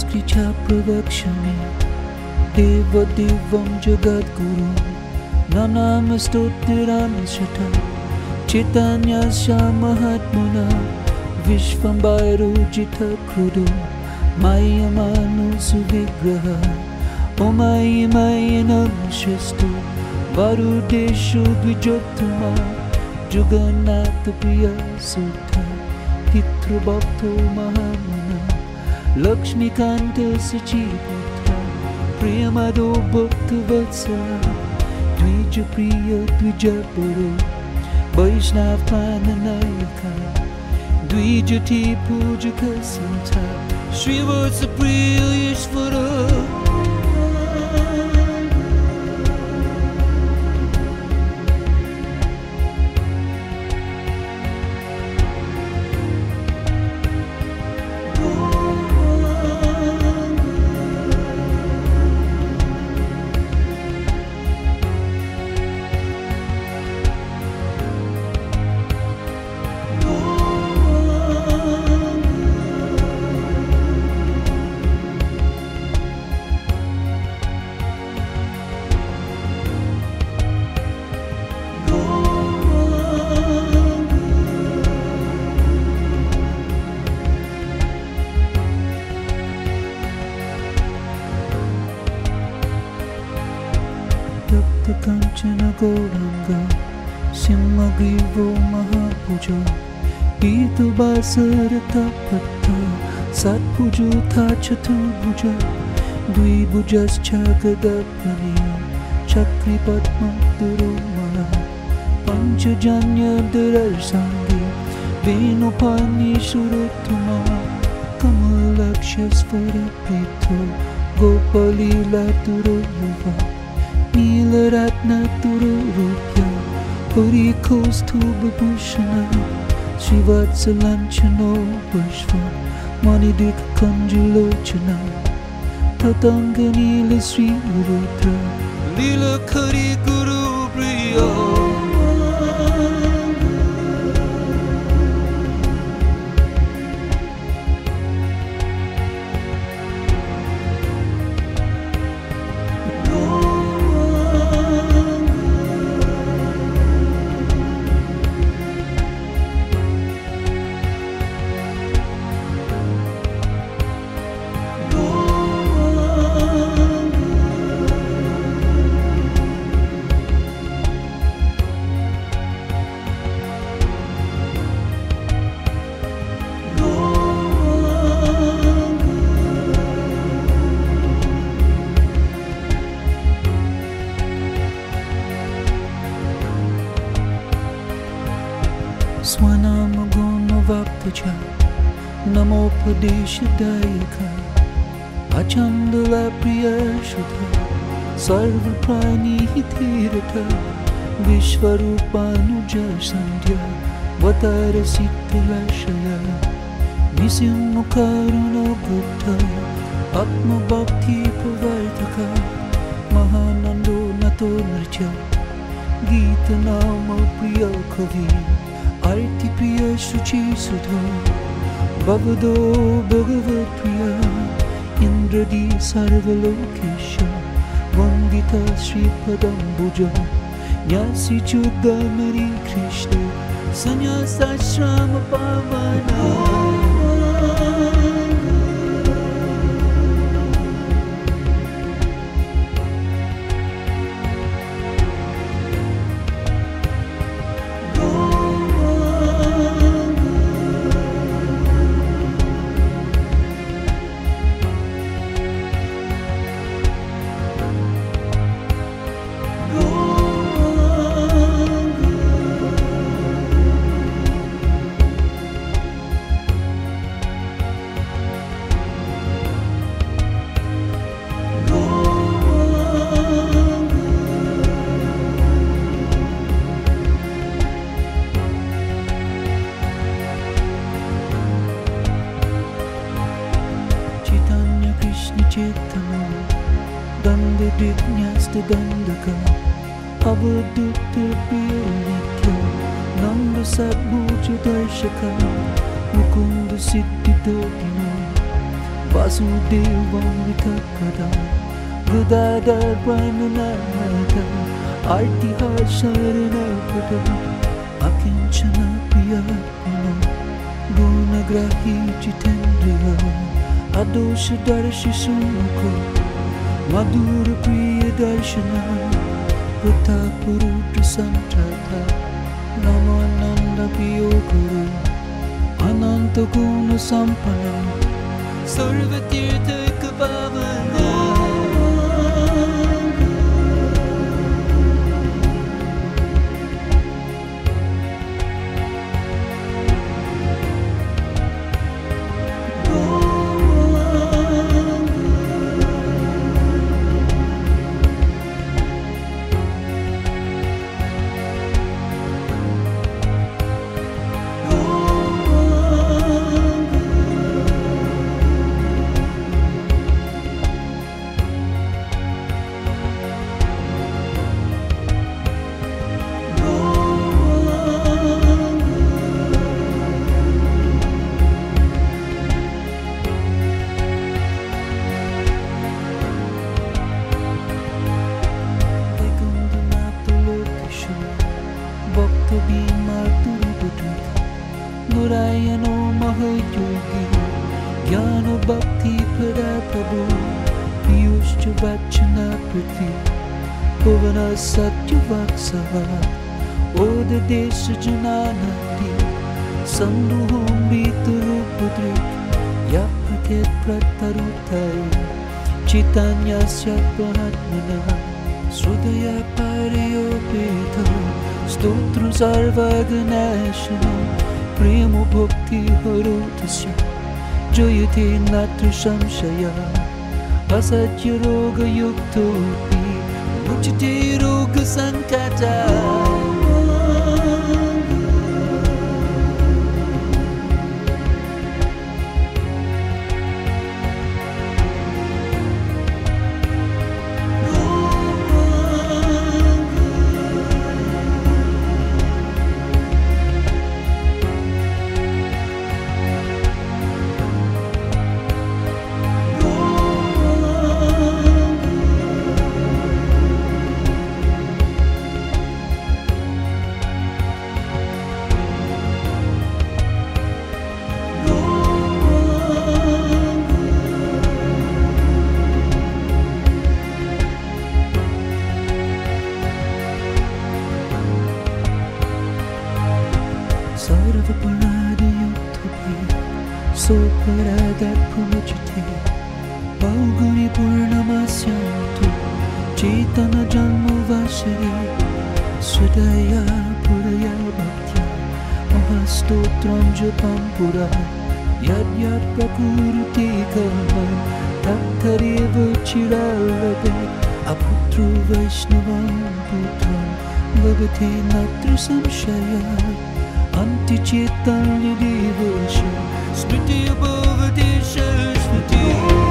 संस्कृत्या प्रवक्ष्यामि देवदेवं जगद्गुरुं नमामि शतं चैतन्यस्य महात्मना विश्वम्भरजितक्रुधो मायमानुसुविग्रहः ओमयमयेन श्रेष्ठो वरुडेषु द्विजोत्तमा जगन्नाथप्रिय सुता पितृभक्तो महामना लक्ष्मीकान्त सचिपुत्र प्रियमदो भक्तवत्सला द्विजप्रिय द्विजपरो वैष्णवप्राणनायका द्विजति पूजक सन्ता श्रीवत्सप्रिय ईश्वर कंचन गौरांग सिंहग्रीवो महाभुजो पीतवासरतपत्ता सत्भुजोऽथ चतुर्भुज द्विभुजश्च गदपनीय चक्रिपद्मधरोमल पञ्चजन्यधरसाङ्गे वेणुपाणिसुरोत्तमा कमलक्षस्वरपीठो गोपलीलातुरो युवा नीलरत्नतुरुरूप्य पुरीकौस्तुभभूषणः श्रीवत्सलाञ्छनो पुष्पं मणिदिक्कञ्जुलोचना ततङ्गनीलश्रीरुद्र लीलखरि गुरुप्रिया स्वनामगुणवक्तचा नमोपदेशदायका अचन्दलप्रियसुधा सर्वप्राणिहितैरथ विश्वरूपानुजसन्ध्या वतारसिद्धलशया निसिंहकरुणगुप्त आत्मभक्तिप्रवर्तक महानन्दो नतो नृत्य गीतनामप्रिय कवि आर्तिप्रिय शुचिसुधा भवदो भगवत्प्रिय इन्द्रदी सर्वलोकेश वन्दिता श्रीपदम्बुज न्यासिचुद्गमरी कृष्ण सन्न्यासाश्रम पावना Dandaka Avadutta Piyanikya Nanda Sadbhuja Darshaka Mukunda Siddhi Dogina वासुदेवं वितकदा गदाधर प्रणनाथ आर्तिहा शरणपद अकिंचन प्रियपनो गुणग्राही जितेन्द्रिय अदोषदर्शि सुमुखो मधुर प्रिय दर्शना वृथापुरुष संतता नमानंद प्रियो गुरु अनंत गुण संपन्ना सर्वतीर्थ पावना Nurayano Mahayogi Jnana Bhakti Pada Prabhu Piyushcha Vachana Prithvi Bhuvana Satya Vaksava Oda Desha Jananati Sandhuham Ritarupadrik Yapatet Pratarutai Chitanyasya Pahatmana Sudaya Pariyopeta Stotru Sarvaganashana Premo Bhakti Harotasya Jayate Natra Samshaya Asatya Roga Yuktopi Mujite Roga Sankata Sarva Parada Yuktapi Soparada Pramachite Baugani Purnamasyantu Chaitana Janma Vashari Sudaya Puraya Bhaktya Mahastotram Japam Pura Yad Yad Prakurti Kama Tattareva Chiralabe Aputru Vaishnavam Putram Vagati Natra Samshaya Anti-Chaitanya Devasha Smriti Bhavati Saraswati